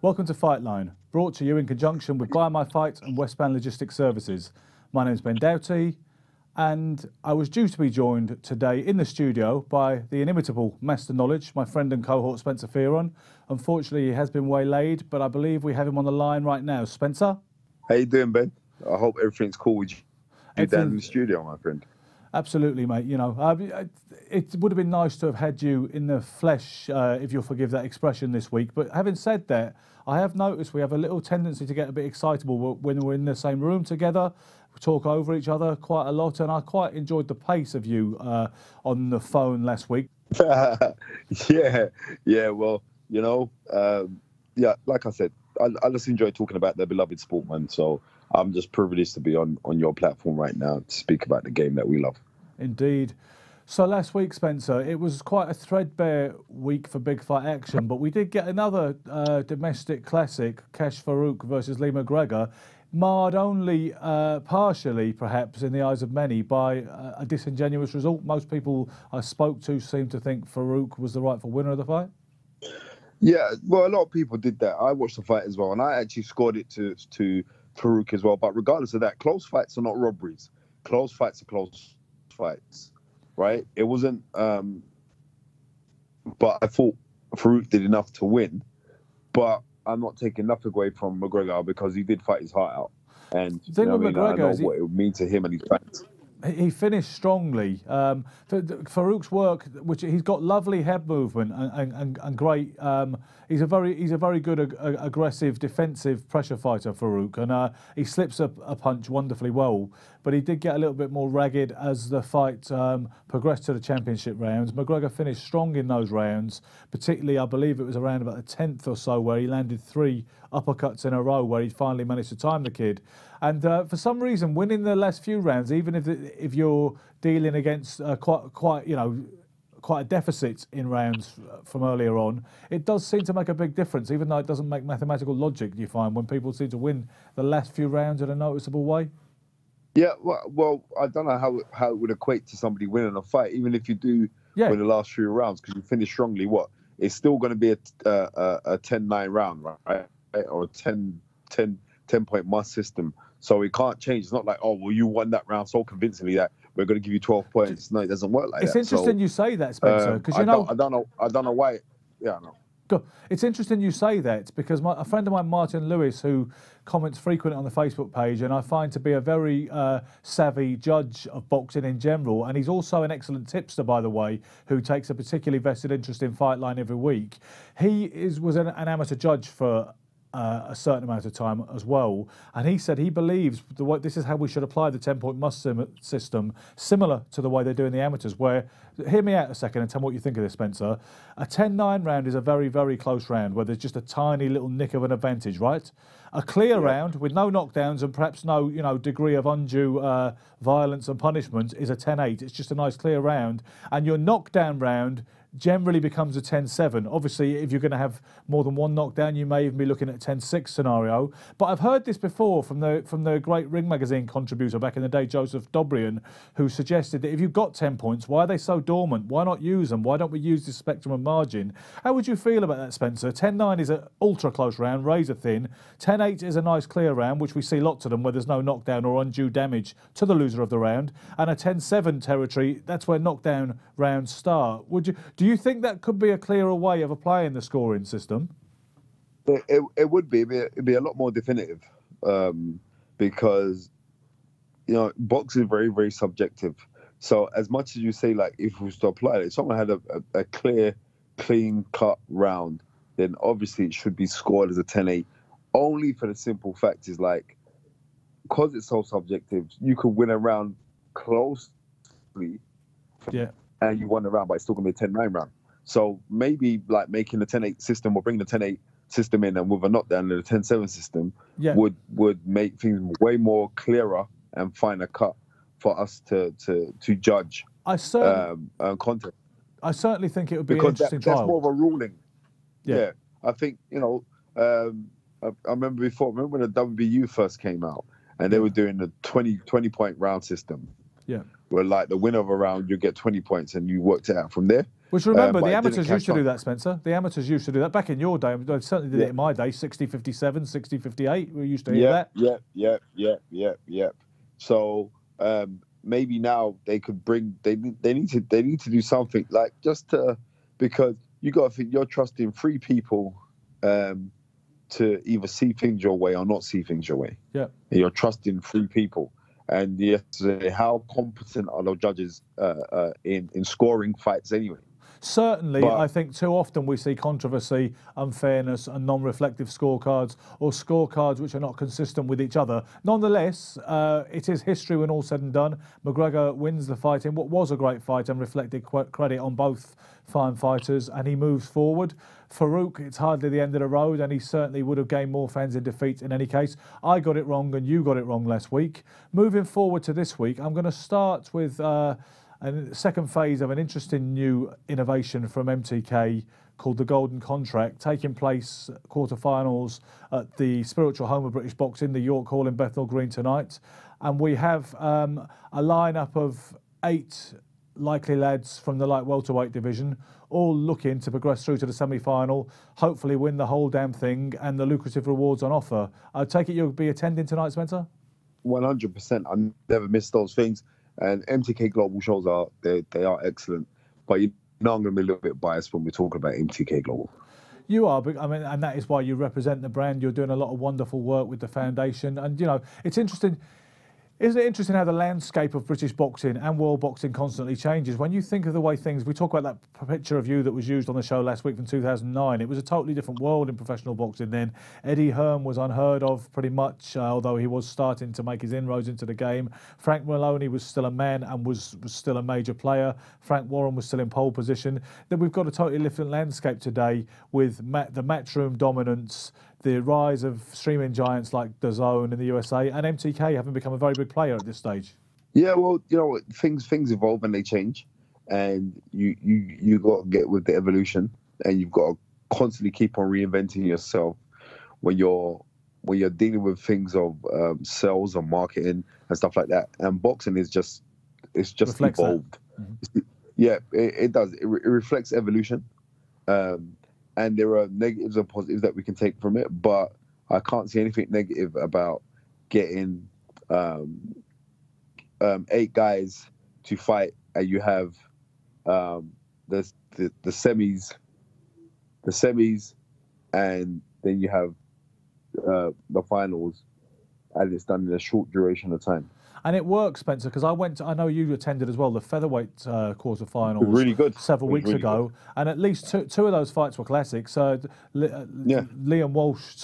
Welcome to FightLine, brought to you in conjunction with Buy My Fight and Westbound Logistics Services. My name is Ben Doughty, and I was due to be joined today in the studio by the inimitable Master Knowledge, my friend and cohort Spencer Fearon. Unfortunately, he has been waylaid, but I believe we have him on the line right now. Spencer? How you doing, Ben? I hope everything's cool with you down in the studio, my friend. Absolutely, mate. You know, it would have been nice to have had you in the flesh, if you'll forgive that expression, this week. But having said that, I have noticed we have a little tendency to get a bit excitable when we're in the same room together. We talk over each other quite a lot, and I quite enjoyed the pace of you on the phone last week. Yeah. Well, you know, yeah, like I said, I just enjoy talking about the beloved sport, man. So I'm just privileged to be on your platform right now to speak about the game that we love. Indeed. So last week, Spencer, it was quite a threadbare week for big fight action, but we did get another domestic classic, Cash Farouk versus Lee McGregor, marred only partially, perhaps, in the eyes of many by a disingenuous result. Most people I spoke to seemed to think Farouk was the rightful winner of the fight. Yeah, well, a lot of people did that. I watched the fight as well, and I actually scored it to Farouk as well. But regardless of that, close fights are not robberies. Close fights are close fights, right? It wasn't, but I thought Farouk did enough to win. But I'm not taking nothing away from McGregor because he did fight his heart out. And the thing with McGregor, I know what it would mean to him and his fans. He finished strongly. Farouk's work, which he's got lovely head movement and great. He's a very good aggressive defensive pressure fighter, Farouk, and he slips a punch wonderfully well. But he did get a little bit more ragged as the fight progressed to the championship rounds. McGregor finished strong in those rounds, particularly I believe it was around about the 10th or so where he landed 3 uppercuts in a row where he finally managed to time the kid. And for some reason, winning the last few rounds, even if you're dealing against quite a deficit in rounds from earlier on, it does seem to make a big difference, even though it doesn't make mathematical logic, you find, when people seem to win the last few rounds in a noticeable way? Yeah, well, I don't know how it would equate to somebody winning a fight, even if you do win the last few rounds, because you finish strongly. It's still going to be a 10-9 round, right? Or a 10-point must system. So it can't change. It's not like, oh, well, you won that round so convincingly that we're going to give you 12 points. No, it doesn't work like that. It's interesting you say that, Spencer, because I don't know why. Yeah, no. It's interesting you say that because a friend of mine, Martin Lewis, who comments frequently on the Facebook page, and I find to be a very savvy judge of boxing in general, and he's also an excellent tipster, by the way, who takes a particularly vested interest in FightLine every week. He was an amateur judge for a certain amount of time as well, and he said he believes this is how we should apply the 10-point must system, similar to the way they do in the amateurs, where, hear me out a second and tell me what you think of this, Spencer. A 10-9 round is a very, very close round where there's just a tiny little nick of an advantage, right? A clear round with no knockdowns and perhaps no degree of undue violence and punishment is a 10-8. It's just a nice clear round, and your knockdown round generally becomes a 10-7. Obviously, if you're going to have more than one knockdown, you may even be looking at a 10-6 scenario. But I've heard this before from the great Ring Magazine contributor back in the day, Joseph Dobrian, who suggested that if you've got 10 points, why are they so dormant? Why not use them? Why don't we use this spectrum of margin? How would you feel about that, Spencer? 10-9 is an ultra-close round, razor thin. 10-8 is a nice clear round, which we see lots of them, where there's no knockdown or undue damage to the loser of the round. And a 10-7 territory, that's where knockdown rounds start. Do you think that could be a clearer way of applying the scoring system? It would be. It'd be a lot more definitive, because boxing is very, very subjective. So as much as you say, like, if we was to apply it, if someone had a clear, clean-cut round, then obviously it should be scored as a 10-8. Only for the simple fact is, like, because it's so subjective, you could win a round closely, and you won the round, but it's still going to be a 10-9 round. So maybe, like, making the 10-8 system or bringing the 10-8 system in and with a knockdown in the 10-7 system would make things way more clearer and finer cut for us to judge content. I certainly think it would be an interesting trial. That's more of a ruling. Yeah. I think, I remember when the WBU first came out and they were doing the 20-point round system. Yeah. Where, like, the winner of a round, you get 20 points and you worked it out from there. Which remember, but the it didn't amateurs used catch to do on. that, Spencer. The amateurs used to do that back in your day. They certainly did it in my day. 60-57, 60-58. We used to hear that. Yeah. So maybe now they could bring. They need to do something like just to, because you got to think you're trusting three people to either see things your way or not see things your way. Yeah. And you're trusting three people. And yesterday, how competent are those judges in scoring fights anyway? Certainly, I think too often we see controversy, unfairness and non-reflective scorecards, or scorecards which are not consistent with each other. Nonetheless, it is history when all's said and done. McGregor wins the fight in what was a great fight and reflected credit on both fine fighters, and he moves forward. Farouk, it's hardly the end of the road, and he certainly would have gained more fans in defeat in any case. I got it wrong and you got it wrong last week. Moving forward to this week, I'm going to start with a second phase of an interesting new innovation from MTK called the Golden Contract, taking place quarterfinals at the spiritual home of British boxing, the York Hall in Bethnal Green tonight. And we have a lineup of 8 likely lads from the light welterweight division, all looking to progress through to the semi-final, hopefully win the whole damn thing, and the lucrative rewards on offer. I take it you'll be attending tonight, Spencer? 100%. I never miss those things. And MTK Global shows they are excellent. But you know I'm going to be a little bit biased when we talk about MTK Global. You are, but I mean, and that is why you represent the brand. You're doing a lot of wonderful work with the foundation, and you know it's interesting. Isn't it interesting how the landscape of British boxing and world boxing constantly changes? When you think of the way things, we talk about that picture of you that was used on the show last week from 2009. It was a totally different world in professional boxing then. Eddie Hearn was unheard of pretty much, although he was starting to make his inroads into the game. Frank Maloney was still a man and was still a major player. Frank Warren was still in pole position. Then we've got a totally different landscape today with the matchroom dominance, the rise of streaming giants like DAZN in the USA, and MTK having become a very big player at this stage. Yeah, well, you know, things evolve and they change, and you got to get with the evolution, and you've got to constantly keep on reinventing yourself when you're dealing with things of sales and marketing and stuff like that. And boxing is just evolved. Mm-hmm. Yeah, it does. It reflects evolution. And there are negatives and positives that we can take from it, but I can't see anything negative about getting 8 guys to fight, and you have the semis, and then you have the finals, and it's done in a short duration of time. And it works, Spencer, because I know you attended as well, the featherweight quarterfinals really good. several weeks ago. Good. And at least two of those fights were classics. Ryan Walsh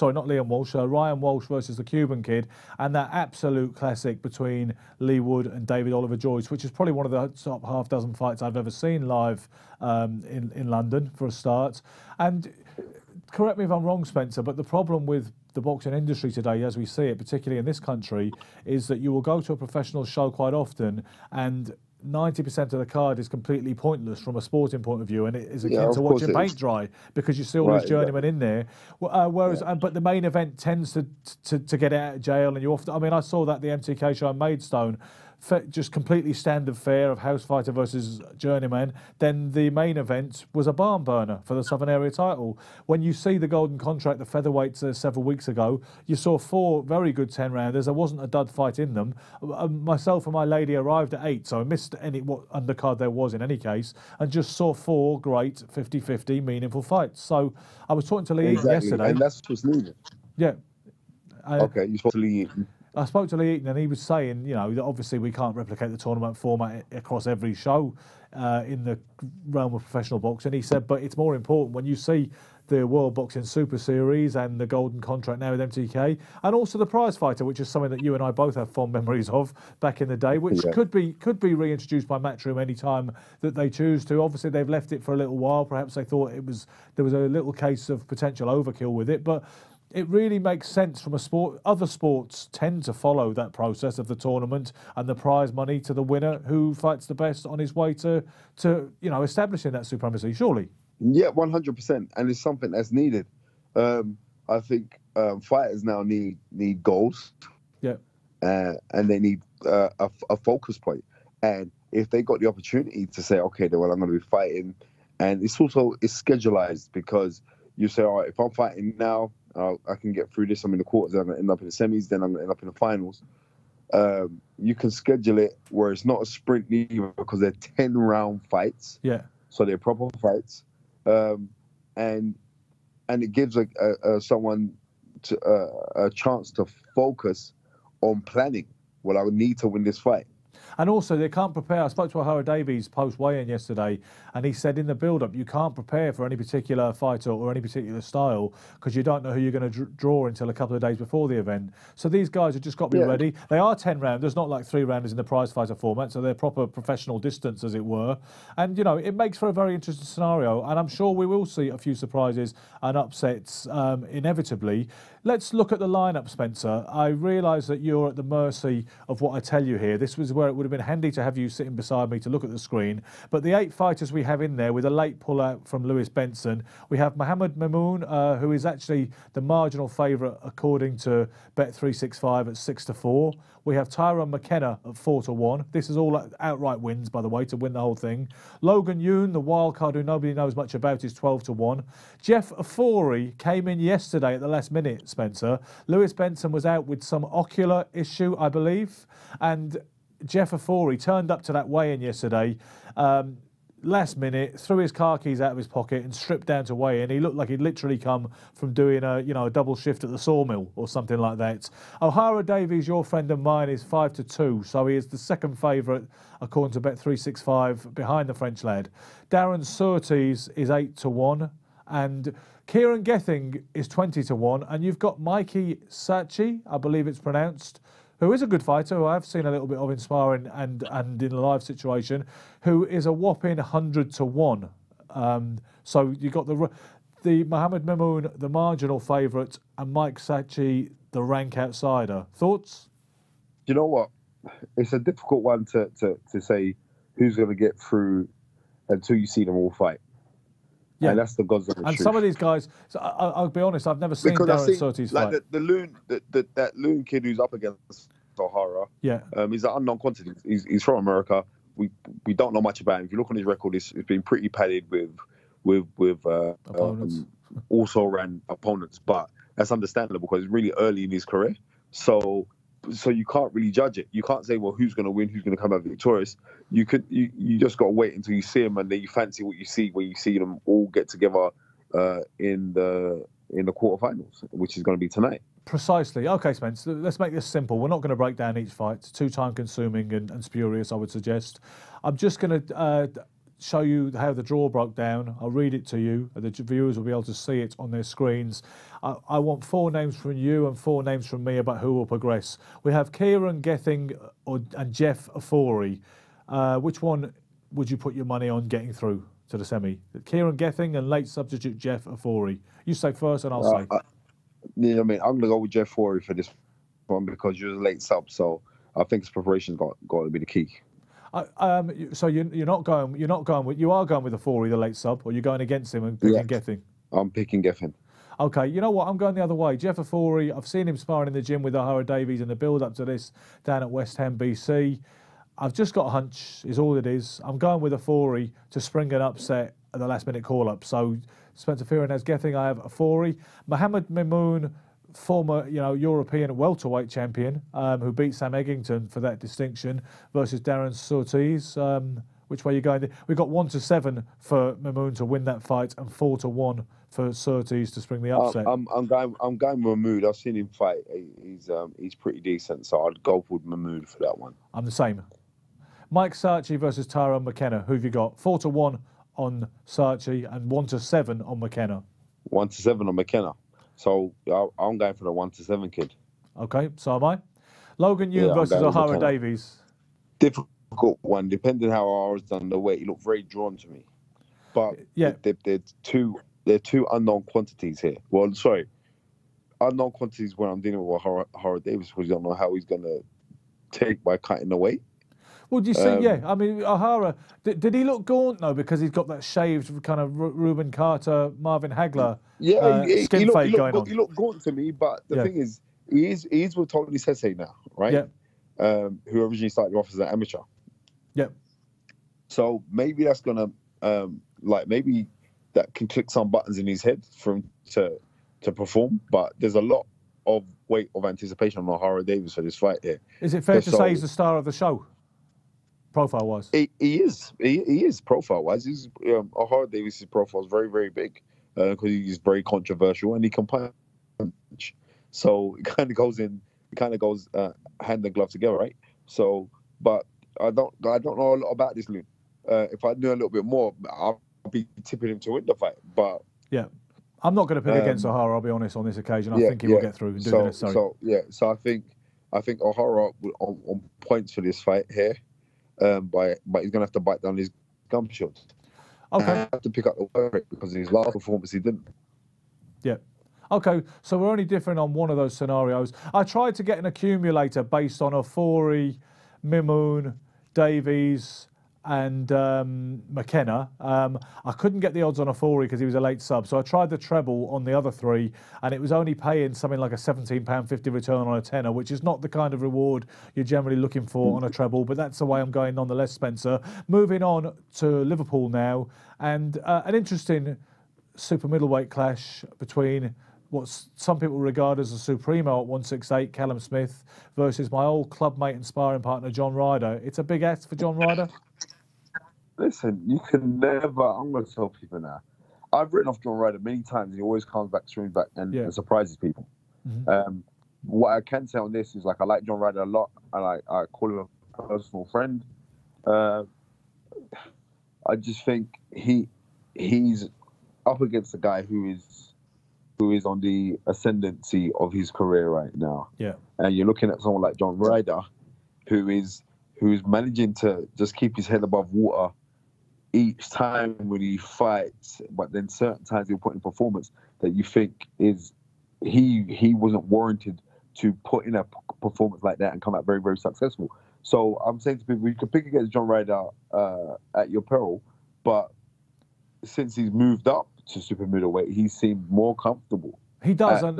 versus the Cuban kid, and that absolute classic between Lee Wood and David Oliver Joyce, which is probably one of the top half dozen fights I've ever seen live in London for a start. And correct me if I'm wrong, Spencer, but the problem with the boxing industry today, as we see it, particularly in this country, is that you will go to a professional show quite often and 90% of the card is completely pointless from a sporting point of view, and it is akin to watching paint dry because you still lose journeymen in there. But the main event tends to get out of jail, and you often. I mean, I saw that the MTK show in Maidstone, just completely standard fare of house fighter versus journeyman. Then the main event was a barn burner for the Southern Area title. When you see the Golden Contract, the featherweights several weeks ago, you saw 4 very good 10-rounders. There wasn't a dud fight in them. Myself and my lady arrived at 8, so I missed what undercard there was in any case, and just saw 4 great 50-50 meaningful fights. So I was talking to Lee Eaton yesterday. And that's what's needed. Yeah. Okay, you spoke to Lee Eaton. I spoke to Lee Eaton, and he was saying, you know, that obviously we can't replicate the tournament format across every show in the realm of professional boxing. He said, but it's more important when you see the World Boxing Super Series and the Golden Contract now with MTK, and also the Prize Fighter, which is something that you and I both have fond memories of back in the day, which could be reintroduced by Matchroom any time that they choose to. Obviously, they've left it for a little while. Perhaps they thought there was a little case of potential overkill with it, but it really makes sense from a sport. Other sports tend to follow that process of the tournament and the prize money to the winner who fights the best on his way to establishing that supremacy, surely. Yeah, 100%. And it's something that's needed. I think fighters now need goals. Yeah. And they need a focus point. And if they got the opportunity to say, okay, well, I'm going to be fighting And it's schedulized because you say, all right, if I'm fighting now, I can get through this. I'm in the quarters, then I'm going to end up in the semis, then I'm going to end up in the finals. You can schedule it where it's not a sprint either because they're 10-round fights. Yeah. So they're proper fights. And it gives someone a chance to focus on planning. Well, I would need to win this fight. And also, they can't prepare. I spoke to O'Hara Davies post-weigh-in yesterday, and he said in the build-up, you can't prepare for any particular fighter or any particular style because you don't know who you're going to draw until a couple of days before the event. So these guys have just got to be ready. They are 10-rounders, not like 3-rounders in the prize fighter format, so they're proper professional distance, as it were. And, you know, it makes for a very interesting scenario, and I'm sure we will see a few surprises and upsets inevitably. Let's look at the lineup, Spencer. I realise that you're at the mercy of what I tell you here. This was where it would have been handy to have you sitting beside me to look at the screen. But the 8 fighters we have in there, with a late pull-out from Lewis Benson, we have Mohamed Mamoun, who is actually the marginal favourite according to Bet365 at 6-4. We have Tyrone McKenna at 4-1. This is all outright wins, by the way, to win the whole thing. Logan Yoon, the wild card who nobody knows much about, is 12-1. Jeff Ofori came in yesterday at the last minute, Spencer. Lewis Benson was out with some ocular issue, I believe, and Jeff Ofori turned up to that weigh-in yesterday, last minute, threw his car keys out of his pocket and stripped down to weigh-in. He looked like he'd literally come from doing a double shift at the sawmill or something like that. O'Hara Davies, your friend and mine, is 5-2, so he is the second favourite according to Bet365 behind the French lad. Darren Surtees is 8-1, and Kieran Gething is 20-1, and you've got Mikey Sachi, I believe it's pronounced, who is a good fighter, who I've seen a little bit of in sparring and in a live situation, who is a whopping 100-1. So you've got the Mohamed Mamoun, the marginal favourite, and Mike Sachi, the rank outsider. Thoughts? You know what? It's a difficult one to say who's going to get through until you see them all fight. Yeah, and that's the God's honest truth. And some of these guys, I'll be honest, I've never seen Darren Surtees fight. Like that loon kid who's up against O'Hara. Yeah, he's an unknown quantity. He's from America. We don't know much about him. If you look on his record, it's been pretty padded with opponents. Also ran opponents, but that's understandable because it's really early in his career. So you can't really judge it. You can't say, well, who's going to win, who's going to come out victorious. You just got to wait until you see them, and then you fancy what you see when you see them all get together in the quarterfinals, which is going to be tonight. Precisely. Okay, Spence, let's make this simple. We're not going to break down each fight. It's too time-consuming and spurious, I would suggest. I'm just going to show you how the draw broke down. I'll read it to you. The viewers will be able to see it on their screens. I want 4 names from you and 4 names from me about who will progress. We have Kieran Gething and Jeff Ofori. Which one would you put your money on getting through to the semi? Kieran Gething and late substitute Jeff Ofori. You say first and I'll say. You know what I mean? I'm going to go with Jeff Ofori for this one because you're a late sub, so I think his preparation's got to be the key. So you are going with Ofori, the late sub, or you're going against him and picking Gething? I'm picking Gething. Okay, you know what? I'm going the other way. Jeff Ofori, I've seen him sparring in the gym with O'Hara Davies in the build-up to this down at West Ham, BC. I've just got a hunch, is all it is. I'm going with Ofori to spring an upset at the last-minute call-up. So Spencer Fearon has Gething, I have Ofori. Mohamed Mamoun, former European welterweight champion, who beat Sam Eggington for that distinction, versus Darren Surtees. Which way are you going? We've got 1-7 for Mamoun to win that fight and 4-1 for Surtees to spring the upset. I'm going with Mamoun. I've seen him fight. He's pretty decent, so I'd go with Mamoun for that one. I'm the same. Mike Sachi versus Tyrone McKenna. Who have you got? 4-1 on Sachi and 1-7 on McKenna. 1-7 on McKenna. So I'm going for the 1-7 kid. Okay, so am I. Logan Yoon versus O'Hara Davies. Difficult one, depending how O'Hara's done the weight. He looked very drawn to me. But they're two unknown quantities here. Well, sorry, unknown quantities when I'm dealing with O'Hara Davies because you don't know how he's going to take by cutting the weight. Well, do you see? I mean, O'Hara, did he look gaunt though because he's got that shaved kind of Ruben Carter, Marvin Hagler skin fade going on? He looked gaunt to me, but the thing is, he is with Tony Sese now, right? Yeah. Who originally started off as an amateur. Yeah. So maybe that's gonna like maybe that can click some buttons in his head for him to perform. But there's a lot of weight of anticipation on O'Hara Davies for this fight here. Is it fair to say he's the star of the show, profile-wise? He is profile-wise. He's O'Hara Davies' profile is very, very big because he's very controversial and he can punch. So it kind of goes hand and glove together, right? So, but I don't know a lot about this Loon. If I knew a little bit more, I'll be tipping him to win the fight. But yeah, I'm not going to pick against O'Hara. I'll be honest on this occasion. I think he will get through and do the necessary. So I think O'Hara on points for this fight here, but he's going to have to bite down his gum shield. Okay. I have to pick up the work rate because in his last performance he didn't. Yeah. Okay, so we're only different on one of those scenarios. I tried to get an accumulator based on Ofori, Mimoun, Davies, and McKenna. I couldn't get the odds on Ofori because he was a late sub, so I tried the treble on the other three, and it was only paying something like a £17.50 return on a tenner, which is not the kind of reward you're generally looking for on a treble, but that's the way I'm going nonetheless, Spencer. Moving on to Liverpool now, and an interesting super middleweight clash between what some people regard as a supremo at 168, Callum Smith, versus my old club mate and sparring partner, John Ryder. It's a big ask for John Ryder. Listen, you can never, I'm going to tell people now, I've written off John Ryder many times. He always comes back, swings back, and surprises people. What I can say on this is, like, I like John Ryder a lot, and I call him a personal friend. I just think he's up against a guy who is on the ascendancy of his career right now. Yeah. And you're looking at someone like John Ryder, who's managing to just keep his head above water each time when he fights, but then certain times he'll put in performance that you think is he wasn't warranted to put in a performance like that and come out very, very successful. So I'm saying to people, you can pick against John Ryder at your peril, but since he's moved up to super middleweight, he seemed more comfortable. He does, and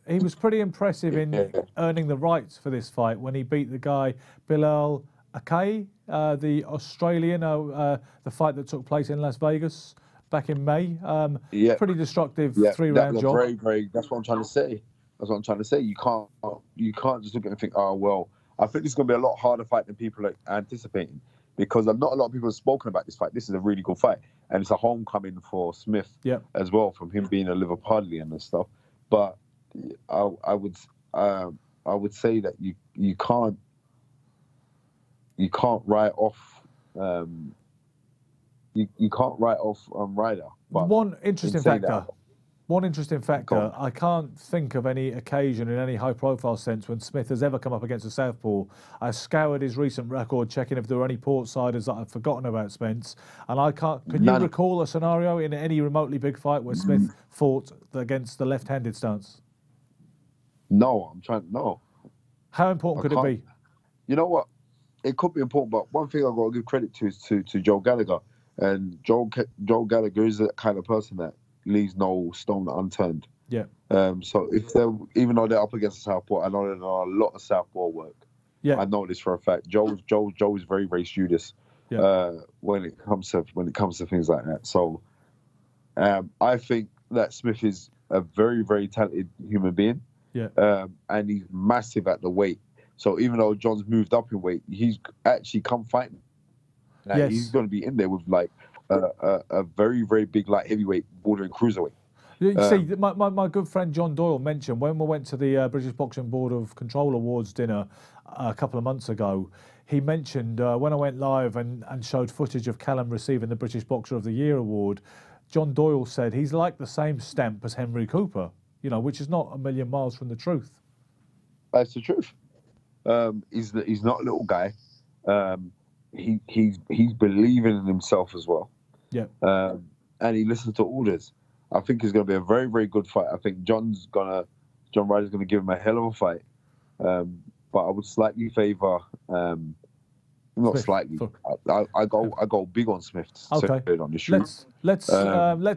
he was pretty impressive in earning the rights for this fight when he beat the guy Bilal Akai, the Australian, the fight that took place in Las Vegas back in May. Pretty destructive 3-round job. That's what I'm trying to say. You can't just look at it and think, oh well. I think this is going to be a lot harder fight than people are anticipating, because not a lot of people have spoken about this fight. This is a really good fight, and it's a homecoming for Smith as well, from him being a Liverpudlian and stuff. But I would say that you can't write off Ryder. But one interesting factor. I can't think of any occasion in any high-profile sense when Smith has ever come up against a southpaw. I scoured his recent record, checking if there were any port-siders that I've forgotten about, Spence. And I can't. Can you recall a scenario in any remotely big fight where Smith fought against the left-handed stance? No. How important could it be? You know what? It could be important, but one thing I've got to give credit to is to Joe Gallagher. And Joe Gallagher is the kind of person that leaves no stone unturned. Yeah. So even though they're up against the southpaw, I know there are a lot of southpaw work. Yeah. I know this for a fact. Joe is very, very studious. Yeah. When it comes to things like that. So I think that Smith is a very, very talented human being. Yeah. And he's massive at the weight. So even though John's moved up in weight, he's actually come fighting. Yes. He's going to be in there with like a very, very big light heavyweight bordering cruiserweight. You see, my good friend John Doyle mentioned when we went to the British Boxing Board of Control Awards dinner a couple of months ago, he mentioned when I went live and showed footage of Callum receiving the British Boxer of the Year award, John Doyle said he's like the same stamp as Henry Cooper, which is not a million miles from the truth. That's the truth. He's not a little guy. He's believing in himself as well. Yeah. And he listens to orders. I think it's going to be a very, very good fight. I think John Ryder's going to give him a hell of a fight. But I would slightly favour, not Smith. Slightly. I go big on Smith. Okay. On the shoot. Let's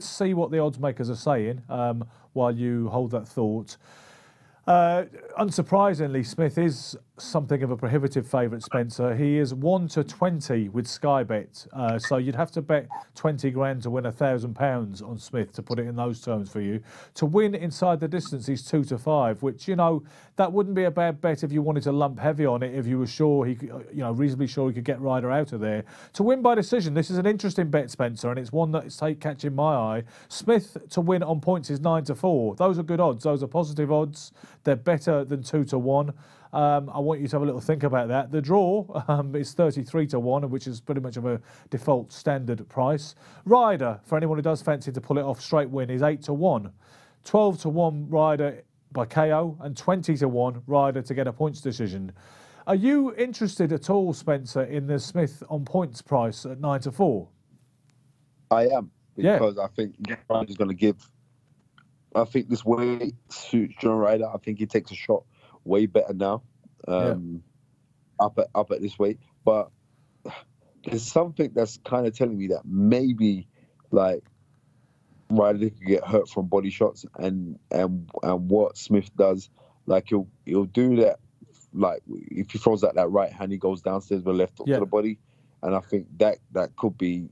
see what the odds makers are saying while you hold that thought. Unsurprisingly, Smith is something of a prohibitive favourite, Spencer. He is 1-20 with Sky Bet, so you'd have to bet 20 grand to win £1,000 on Smith, to put it in those terms for you. To win inside the distance, he's 2-5, which, you know, that wouldn't be a bad bet if you wanted to lump heavy on it, if you were sure he, you know, reasonably sure he could get Ryder out of there. To win by decision, this is an interesting bet, Spencer, and it's one that is catching my eye. Smith to win on points is 9-4. Those are good odds. Those are positive odds. They're better than 2-1. I want you to have a little think about that. The draw is 33-1, which is pretty much of a default standard price. Ryder, for anyone who does fancy to pull it off straight win, is 8-1. 12-1 Ryder by KO and 20-1 Ryder to get a points decision. Are you interested at all, Spencer, in the Smith on points price at 9-4? I am, because I think Ryder's going to give. I think this way suits John Ryder. I think he takes a shot way better now, up at this weight. But there's something that's kind of telling me that maybe, like, Ryder could get hurt from body shots, and what Smith does, like, he'll do that. Like, if he throws out that right hand, he goes downstairs with a left hook to the body, and I think that could be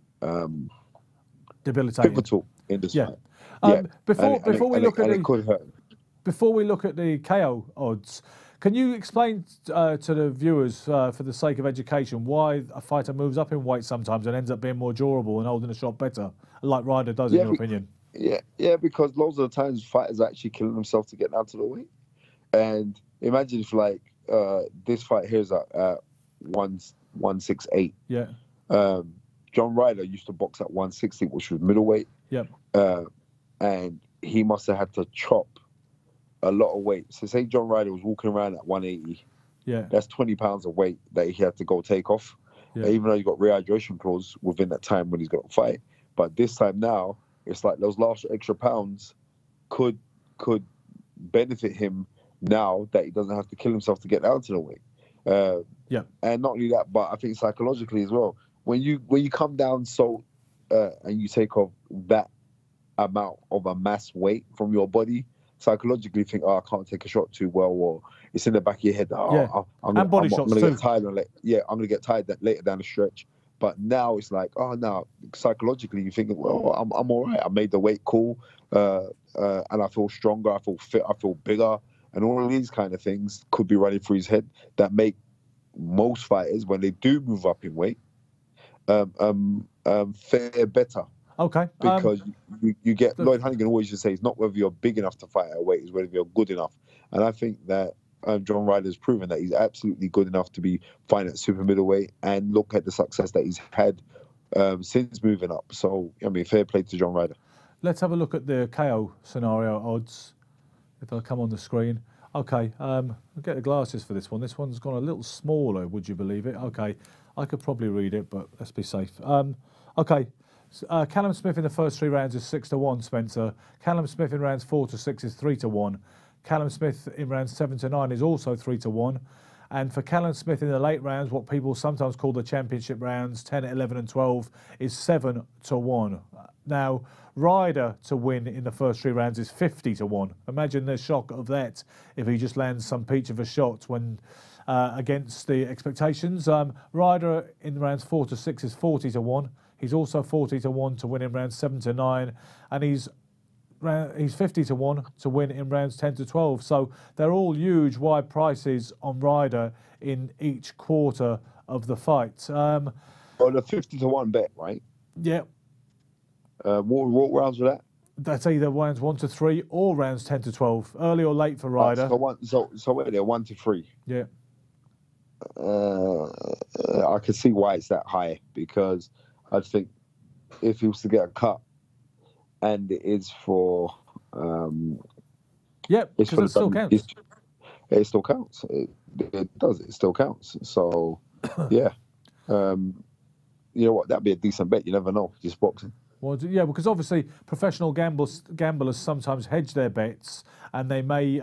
debilitating, pivotal in this fight. Before we look at the KO odds, can you explain to the viewers, for the sake of education, why a fighter moves up in weight sometimes and ends up being more durable and holding the shot better, like Ryder does, in your opinion? Yeah, because loads of the times fighters are actually killing themselves to get down to the weight. And imagine if, like, this fight here is at 168. Yeah. John Ryder used to box at 160, which was middleweight. Yep. And he must have had to chop a lot of weight. So say John Ryder was walking around at 180. Yeah. That's 20 pounds of weight that he had to go take off. Yeah. Even though he got rehydration clause within that time when he's going to fight. But this time now, it's like those last extra pounds could benefit him now that he doesn't have to kill himself to get down to the weight. And not only that, but I think psychologically as well, when you come down and you take off that amount of a mass weight from your body, psychologically you think, I can't take a shot too well, or it's in the back of your head. I'm going to get tired. I'm going to get tired later down the stretch. But now it's like, now psychologically you think, well, I'm all right. I made the weight cool, and I feel stronger. I feel fit. I feel bigger, and all of these kind of things could be running through his head that make most fighters, when they do move up in weight, fare better. Okay. Because you get, Lloyd Hannigan always used to say, it's not whether you're big enough to fight at a weight, it's whether you're good enough. And I think that John Ryder has proven that he's absolutely good enough to be fighting at super middleweight, and look at the success that he's had since moving up. So, I mean, fair play to John Ryder. Let's have a look at the KO scenario odds, if they'll come on the screen. Okay, I'll get the glasses for this one. This one's gone a little smaller, would you believe it? Okay, I could probably read it, but let's be safe. Okay. Callum Smith in the first 3 rounds is 6-1, Spencer. Callum Smith in rounds 4 to 6 is 3-1. Callum Smith in rounds 7 to 9 is also 3-1. And for Callum Smith in the late rounds, what people sometimes call the championship rounds, 10, 11 and 12, is 7-1. Now, Ryder to win in the first 3 rounds is 50-1. Imagine the shock of that if he just lands some peach of a shot when against the expectations. Ryder in rounds 4 to 6 is 40-1. He's also 40-1 to win in rounds 7 to 9, and he's 50-1 to win in rounds 10 to 12. So they're all huge, wide prices on Ryder in each quarter of the fight. The 50-1 bet, right? Yeah. What rounds were that? That's either rounds 1 to 3 or rounds 10 to 12. Early or late for Ryder. So wait there, 1 to 3. Yeah. I can see why it's that high, because I think if he was to get a cut, and it is for, because it still counts. It still counts. It does. It still counts. So, yeah. You know what? That'd be a decent bet. You never know. Just boxing. Well, yeah, because obviously professional gamblers sometimes hedge their bets, and they may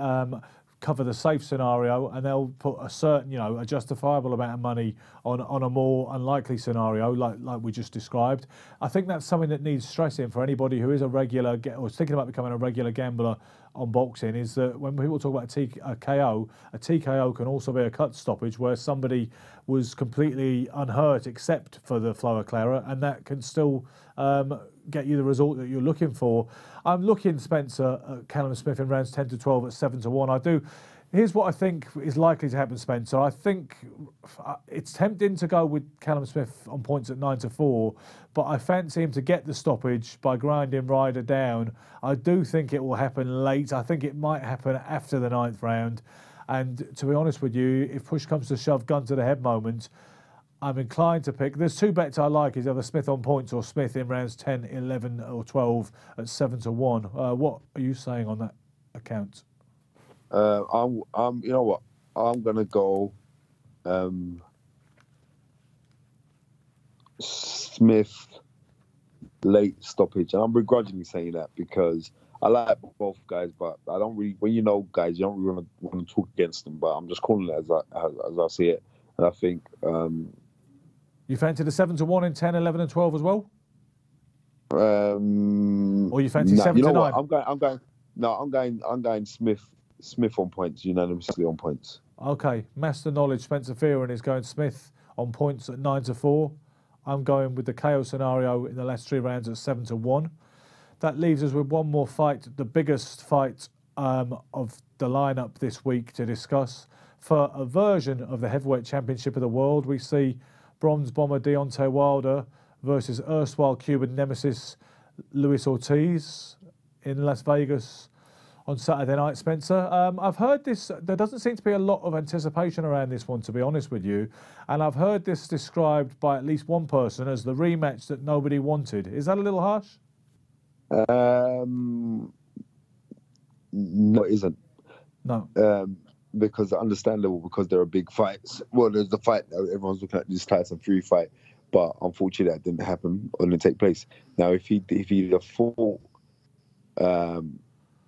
cover the safe scenario, and they'll put a certain, a justifiable amount of money on a more unlikely scenario, like we just described. I think that's something that needs stressing for anybody who is a regular or is thinking about becoming a regular gambler on boxing is that when people talk about a KO, a TKO can also be a cut stoppage where somebody was completely unhurt except for the flow of Clara, and that can still get you the result that you're looking for. I'm looking, Spencer, at Callum Smith in rounds 10 to 12 at 7 to 1. Here's what I think is likely to happen, Spencer. I think it's tempting to go with Callum Smith on points at 9 to 4, but I fancy him to get the stoppage by grinding Ryder down. I do think it will happen late. I think it might happen after the 9th round. And to be honest with you, if push comes to shove, gun to the head moment, I'm inclined to pick. There's two bets I like: is either Smith on points or Smith in rounds 10, 11, or 12 at 7 to 1. What are you saying on that account? You know what? I'm gonna go Smith late stoppage, and I'm begrudgingly saying that because I like both guys, but I don't really. When you know guys, you don't really want to talk against them. But I'm just calling it as I see it, and I think. You fancy the 7 to 1 in 10, 11, and 12 as well? Or you fancy 7 to 9? What? I'm going Smith on points, unanimously on points. Okay, master knowledge. Spencer Fearon is going Smith on points at 9 to 4. I'm going with the KO scenario in the last 3 rounds at 7 to 1. That leaves us with one more fight, the biggest fight of the lineup this week to discuss. For a version of the heavyweight championship of the world, we see bronze bomber Deontay Wilder versus erstwhile Cuban nemesis Luis Ortiz in Las Vegas on Saturday night, Spencer. I've heard this, there doesn't seem to be a lot of anticipation around this one, to be honest with you. And I've heard this described by at least one person as the rematch that nobody wanted. Is that a little harsh? No, it isn't. No. Because understandable, because there are big fights. Well, there's the fight that everyone's looking at, this Tyson Fury fight, but unfortunately that didn't happen or didn't take place. Now, if he fought, and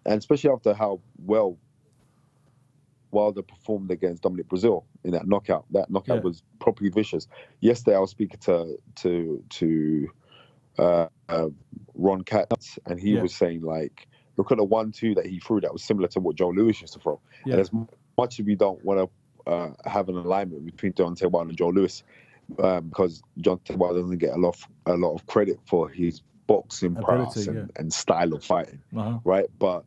especially after how well Wilder performed against Dominic Brazil in that knockout was properly vicious. Yesterday, I was speaking to Ron Katz, and he was saying, like, look at the 1-2 that he threw that was similar to what Joe Louis used to throw. Yeah. And as much as we don't want to have an alignment between Deontay Wilder and Joe Louis, because Deontay Wilder doesn't get a lot of credit for his boxing prowess and style of fighting, right? But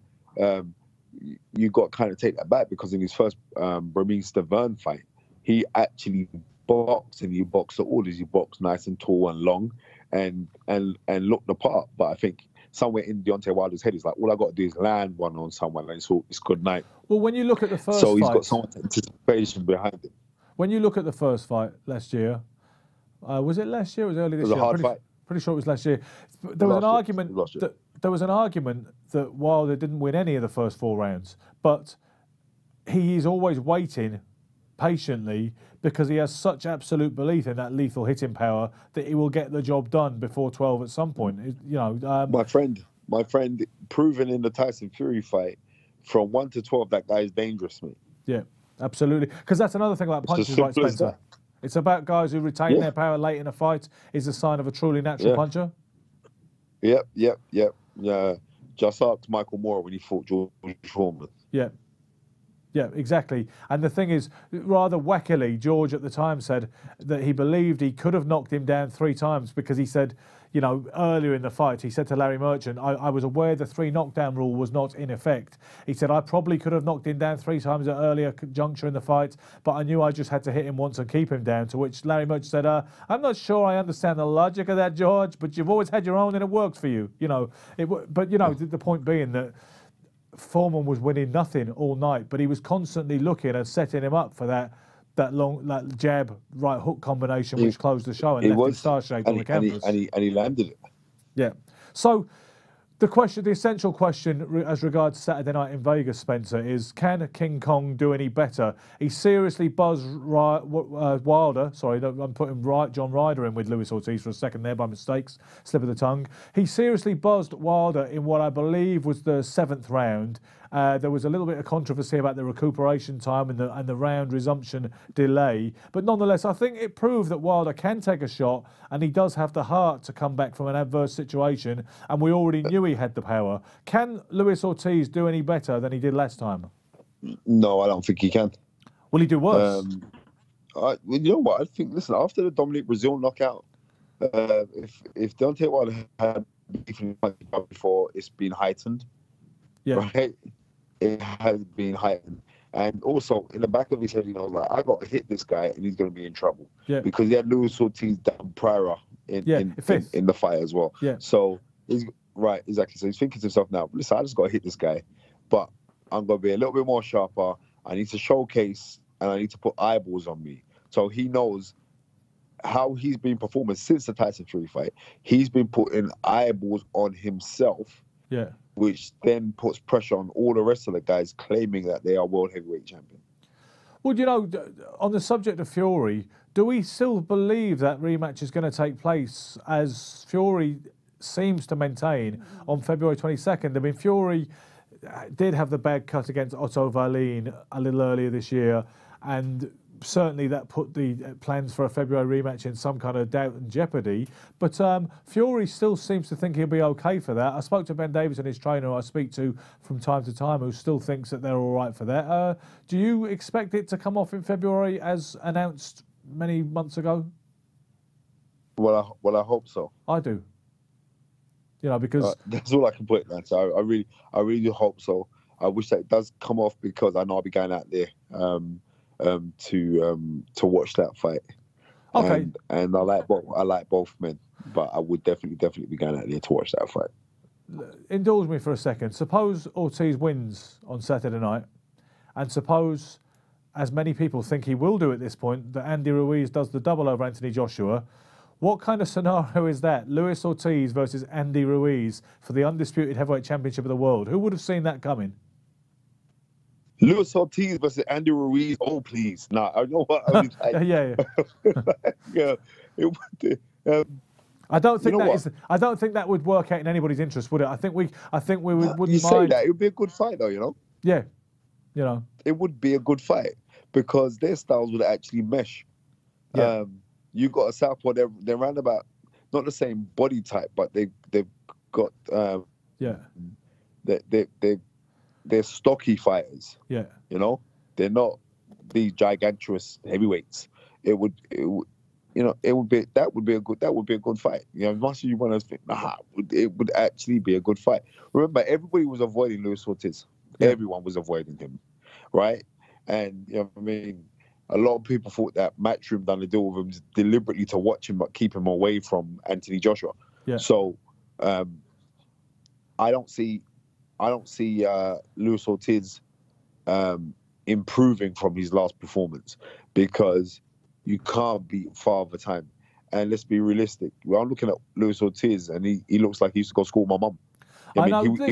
you got to kind of take that back, because in his first Ramin Stavern fight, he actually boxed, and he boxed the orders. He boxed nice and tall and long, and looked the part. But I think somewhere in Deontay Wilder's head, he's like, all I got to do is land one on someone, and it's good night. Well, when you look at the first so he's fight, got so much anticipation behind him. When you look at the first fight last year, was it last year or was it early this year? It was a hard fight. Pretty sure it was last year. There was an argument that Wilder didn't win any of the first 4 rounds, but he is always waiting patiently because he has such absolute belief in that lethal hitting power that he will get the job done before 12 at some point. My friend, proven in the Tyson Fury fight, from 1 to 12, that guy is dangerous, mate. Yeah, absolutely. Because that's another thing about punches, right, Spencer? It's about guys who retain their power late in a fight is a sign of a truly natural puncher. Yep. Yeah. Just ask Michael Moore when he fought George Foreman. Yeah, exactly. And the thing is, rather wackily, George at the time said that he believed he could have knocked him down 3 times because he said, earlier in the fight, he said to Larry Merchant, I was aware the 3 knockdown rule was not in effect. He said, I probably could have knocked him down 3 times at earlier juncture in the fight, but I knew I just had to hit him once and keep him down. To which Larry Merchant said, I'm not sure I understand the logic of that, George, but you've always had your own and it works for you. The point being that Foreman was winning nothing all night, but he was constantly looking and setting him up for that jab right hook combination, which closed the show and left him star-shaped on the canvas. And he landed it. Yeah. So the essential question as regards Saturday night in Vegas, Spencer, is can King Kong do any better? He seriously buzzed Wilder. Sorry, I'm putting John Ryder in with Luis Ortiz for a second there by mistakes, slip of the tongue. He seriously buzzed Wilder in what I believe was the 7th round, There was a little bit of controversy about the recuperation time and the round resumption delay. But nonetheless, I think it proved that Wilder can take a shot, and he does have the heart to come back from an adverse situation, and we already knew he had the power. Can Luis Ortiz do any better than he did last time? No, I don't think he can. Will he do worse? You know what? I think, listen, after the Dominic Brazil knockout, if Deontay Wilder had beef before, it's been heightened. Yeah. Right? It has been heightened. And also, in the back of his head, like, I got to hit this guy and he's going to be in trouble. Yeah. Because he had Luis Ortiz down prior in the fight as well. Yeah. So, right, exactly. So he's thinking to himself now, listen, I just got to hit this guy, but I'm going to be a little bit more sharper. I need to showcase and I need to put eyeballs on me. So he knows how he's been performing since the Tyson Fury fight. He's been putting eyeballs on himself, which then puts pressure on all the rest of the guys claiming that they are world heavyweight champion. Well, you know, on the subject of Fury, do we still believe that rematch is going to take place, as Fury seems to maintain, on February 22nd? I mean, Fury did have the bad cut against Otto Wallin a little earlier this year, and certainly that put the plans for a February rematch in some kind of doubt and jeopardy. But Fury still seems to think he'll be okay for that. I spoke to Ben Davison, his trainer, who I speak to from time to time, who still thinks that they're all right for that. Do you expect it to come off in February as announced many months ago? Well, I hope so. I do. You know, because that's all I can put, man. So I really do hope so. I wish that it does come off, because I know I'll be going out there to watch that fight. Okay. And I like both men, but I would definitely be going out there to watch that fight. Indulge me for a second. Suppose Ortiz wins on Saturday night, and suppose, as many people think he will do at this point, that Andy Ruiz does the double over Anthony Joshua. What kind of scenario is that? Luis Ortiz versus Andy Ruiz for the undisputed heavyweight championship of the world. Who would have seen that coming? Luis Ortiz versus Andy Ruiz. Oh, please. Nah, I know what I mean. It would. I don't think that would work out in anybody's interest, would it? I think we wouldn't you say mind. That it would be a good fight, though. You know. Yeah. You know. It would be a good fight because their styles would actually mesh. Yeah. You got a southpaw. They're around about not the same body type, but they've got they're stocky fighters. Yeah. You know, they're not these gigantuous heavyweights. That would be a good fight. You know, as much as you want to think, it would actually be a good fight. Remember, everybody was avoiding Luis Ortiz. Yeah. Everyone was avoiding him, right? And you know what I mean. A lot of people thought that Matchroom done the deal with him deliberately to watch him but keep him away from Anthony Joshua. Yeah. So I don't see Luis Ortiz improving from his last performance, because you can't beat Father Time. And let's be realistic. Well, I'm looking at Luis Ortiz, and he looks like he used to go to school with my mum. He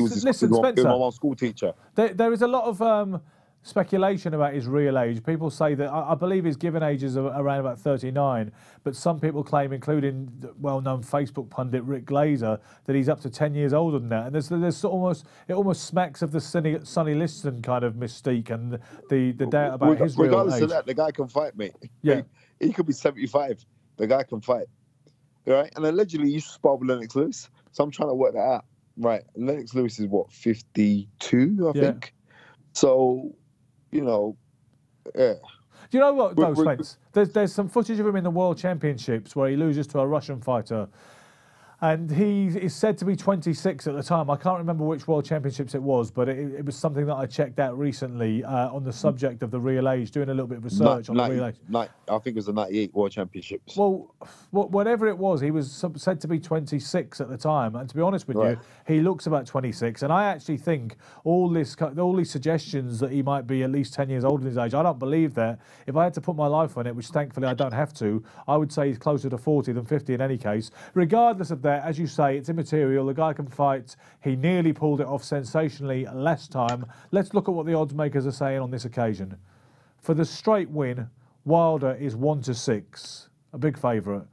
was Spencer, my mom's school teacher. There is a lot of speculation about his real age. People say that, I believe his given age is around about 39, but some people claim, including the well-known Facebook pundit Rick Glazer, that he's up to 10 years older than that. And it almost smacks of the Sonny Liston kind of mystique and the doubt about his real age. Regardless of that, the guy can fight, mate. Yeah. He could be 75. The guy can fight. Right? And allegedly, he used to spar with Lennox Lewis. So I'm trying to work that out. Right. Lennox Lewis is what, 52, I think? So, you know, yeah. Do you know what, though, Spence? There's some footage of him in the World Championships where he loses to a Russian fighter. And he is said to be 26 at the time. I can't remember which World Championships it was, but it was something that I checked out recently on the subject of the real age, doing a little bit of research on the real age. I think it was the 98 World Championships. Well, whatever it was, he was said to be 26 at the time. And to be honest with you, he looks about 26. And I actually think all these suggestions that he might be at least 10 years older than his age, I don't believe that. If I had to put my life on it, which thankfully I don't have to, I would say he's closer to 40 than 50 in any case. Regardless of that, as you say, it's immaterial. The guy can fight. He nearly pulled it off sensationally last time. Let's look at what the odds makers are saying on this occasion. For the straight win, Wilder is 1-6, a big favourite.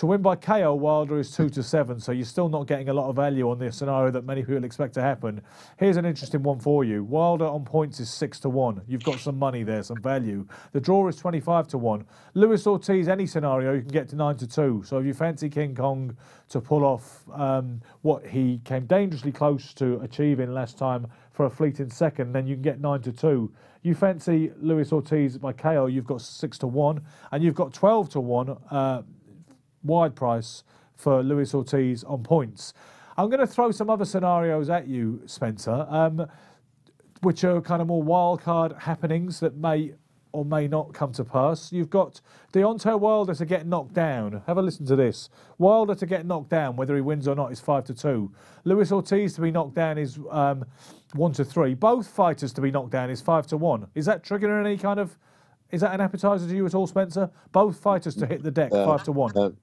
To win by KO, Wilder is 2-7, so you're still not getting a lot of value on the scenario that many people expect to happen. Here's an interesting one for you. Wilder on points is 6-1. You've got some money there, some value. The draw is 25-1. Luis Ortiz, any scenario, you can get to 9-2. So if you fancy King Kong to pull off what he came dangerously close to achieving last time for a fleeting second, then you can get 9-2. You fancy Luis Ortiz by KO, you've got 6-1, and you've got 12-1 wide price for Luis Ortiz on points. I'm going to throw some other scenarios at you, Spencer, which are kind of more wild card happenings that may or may not come to pass. You've got Deontay Wilder to get knocked down. Have a listen to this. Wilder to get knocked down, whether he wins or not, is 5-2. Luis Ortiz to be knocked down is 1-3. Both fighters to be knocked down is 5-1. Is that triggering any kind of... Is that an appetizer to you at all, Spencer? Both fighters to hit the deck, 5-1.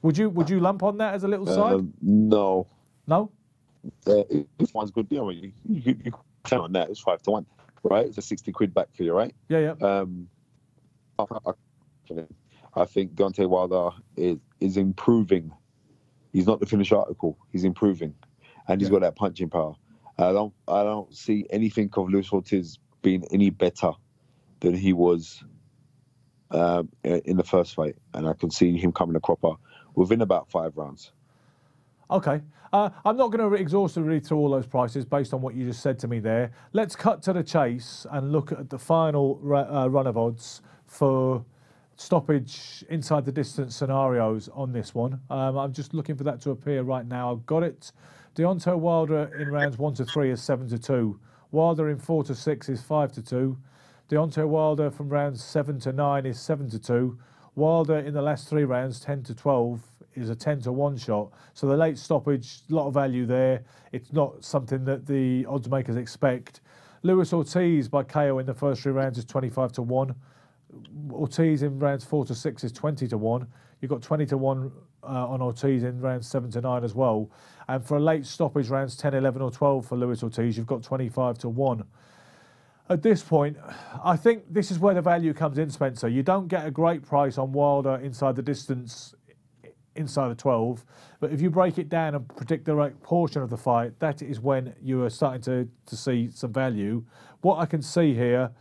Would you lump on that as a little side? No. No? This one's good deal. You count on that. It's 5-1, right? It's a 60 quid back for you, right? Yeah. I think Deontay Wilder is improving. He's not the finished article. He's improving, and he's got that punching power. I don't see anything of Luis Ortiz being any better than he was in the first fight, and I can see him coming a cropper within about 5 rounds. Okay. I'm not going to exhaustively read through all those prices based on what you just said to me there. Let's cut to the chase and look at the final run of odds for stoppage inside the distance scenarios on this one. I'm just looking for that to appear right now. I've got it. Deontay Wilder in rounds 1-3 is 7-2. Wilder in 4-6 is 5-2. Deontay Wilder from rounds 7-9 is 7-2. Wilder in the last 3 rounds, 10-12, is a 10-1 shot. So the late stoppage, a lot of value there. It's not something that the odds makers expect. Luis Ortiz by KO in the first 3 rounds is 25-1. Ortiz in rounds 4-6 is 20-1. You've got 20-1 on Ortiz in rounds 7-9 as well. And for a late stoppage, rounds 10, 11 or 12 for Luis Ortiz, you've got 25-1. At this point, I think this is where the value comes in, Spencer. You don't get a great price on Wilder inside the distance, inside of 12. But if you break it down and predict the right portion of the fight, that is when you are starting to see some value. What I can see here,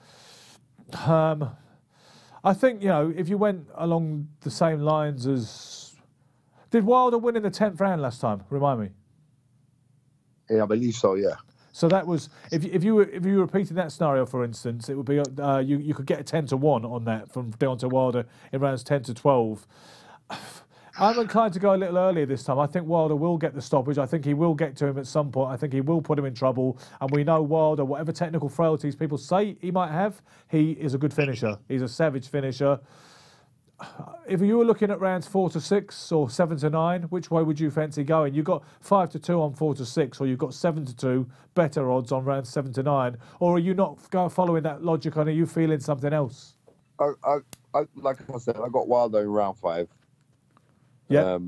I think, you know, if you went along the same lines as... Did Wilder win in the 10th round last time? Remind me. Yeah, I believe so, yeah. So that was, if you were repeating that scenario, for instance, it would be you could get a 10-1 on that from Deontay Wilder in rounds 10-12. I'm inclined to go a little earlier this time. I think Wilder will get the stoppage. I think he will get to him at some point. I think he will put him in trouble. And we know Wilder, whatever technical frailties people say he might have, he is a good finisher. He's a savage finisher. If you were looking at rounds 4-6 or 7-9, which way would you fancy going? You've got 5-2 on 4-6, or you've got 7-2 better odds on rounds 7-9, or are you not following that logic? Or are you feeling something else? I like I said, I got Wilder in round 5. Yeah.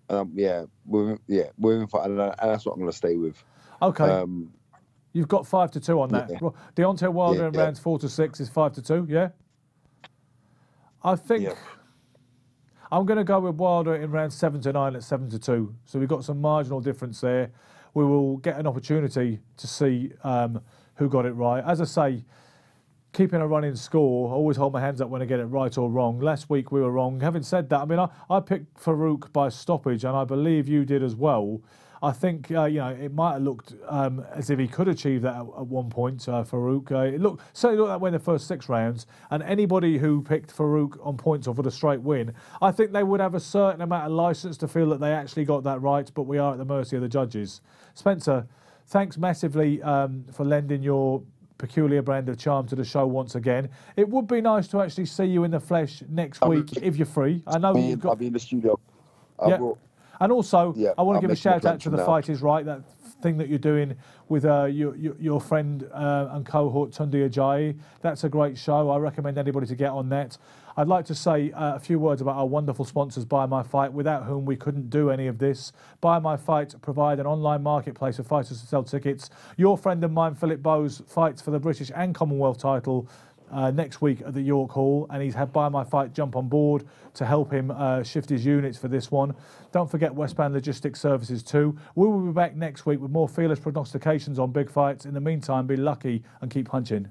We're in 5, and that's what I'm going to stay with. Okay. You've got 5-2 on that. Yeah. Deontay Wilder in rounds 4-6 is 5-2. Yeah. I think I'm going to go with Wilder in rounds 7-9 at 7-2. So we've got some marginal difference there. We will get an opportunity to see who got it right. As I say, keeping a running score, I always hold my hands up when I get it right or wrong. Last week we were wrong. Having said that, I mean, I picked Farouk by stoppage, and I believe you did as well. I think, you know, it might have looked as if he could achieve that at one point, Farouk. It certainly looked that way in the first 6 rounds. And anybody who picked Farouk on points or for the straight win, I think they would have a certain amount of licence to feel that they actually got that right, but we are at the mercy of the judges. Spencer, thanks massively for lending your peculiar brand of charm to the show once again. It would be nice to actually see you in the flesh next week if you're free. I know you've got... I'll be in the studio. And also, I want to give a shout out to The Fight Is Right, that thing that you're doing with your friend and cohort Tunde Ajayi. That's a great show. I recommend anybody to get on that. I'd like to say a few words about our wonderful sponsors, Buy My Fight, without whom we couldn't do any of this. Buy My Fight provide an online marketplace for fighters to sell tickets. Your friend and mine, Philip Bowes, fights for the British and Commonwealth title next week at the York Hall, and he's had Buy My Fight jump on board to help him shift his units for this one. Don't forget Westbound Logistics Services too. We will be back next week with more fearless prognostications on big fights. In the meantime, be lucky and keep punching.